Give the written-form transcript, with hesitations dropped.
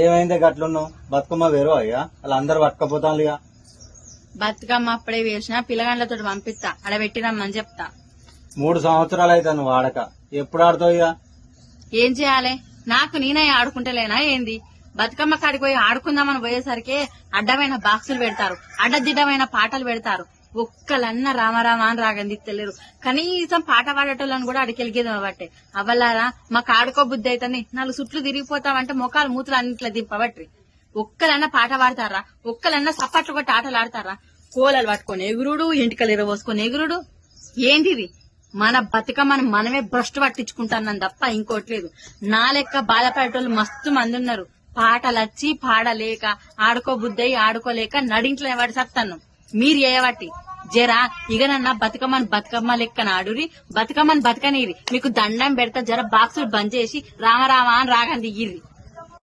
ఏమైందే గట్లున్నావు? బతుకమ్మ వేరు అయ్యా, అలా అందరు పట్టుకపోతాను ఇక. బతుకమ్మ అప్పుడే వేసిన పిల్లగాండ్లతో పంపిస్తా, అడ పెట్టిరమ్మని చెప్తా. 3 సంవత్సరాలు అయితే నువ్వు ఆడక, ఎప్పుడు ఆడుతావు ఇక? ఏం చేయాలి? నాకు నేనే ఆడుకుంటలేనా ఏంది? బతుకమ్మ కాడికి పోయి ఆడుకుందామని పోయేసరికి అడ్డమైన బాక్సులు పెడతారు, అడ్డదిడ్డమైన పాటలు పెడతారు. ఒక్కలన్న రామారామ అని రాగంది తెలియరు. కనీసం పాట పాడేటోళ్ళని కూడా అడికెలిగేది బట్టే. అవ్వలారా మాకు ఆడుకో బుద్ధి అవుతుంది, 4 సుట్లు తిరిగిపోతామంటే మొఖాలు మూతులు అన్నిట్లా దింపబట్రి. ఒక్కలన్నా పాట పాడతారా? ఒక్కలన్నా సప్పట్లు కొట్టి ఆటలు ఆడతారా? కోలలు పట్టుకొని ఎగురుడు, ఎంటికలు ఎరవోసుకొని ఎగురుడు. ఏంటిది? మన బతుకమ్మను మనమే భ్రష్టు పట్టించుకుంటున్నాం తప్ప ఇంకోట్లేదు. నా లెక్క బాధపడేటోళ్ళు మస్తు మంది ఉన్నారు. పాటలచ్చి పాడలేక, ఆడుకోబుద్దయి ఆడుకోలేక నడింట్లో వాడి సత్తాను. మీరు ఏవట్టి జరా ఇగనన్నా బతుకమ్మను లెక్కన ఆడురి, బతుకమ్మను బతకనీరి. మీకు దండం పెడతా, జర బాక్సులు బంద్ చేసి రామరామ అని రాగంది ఇయ్యిర్రి.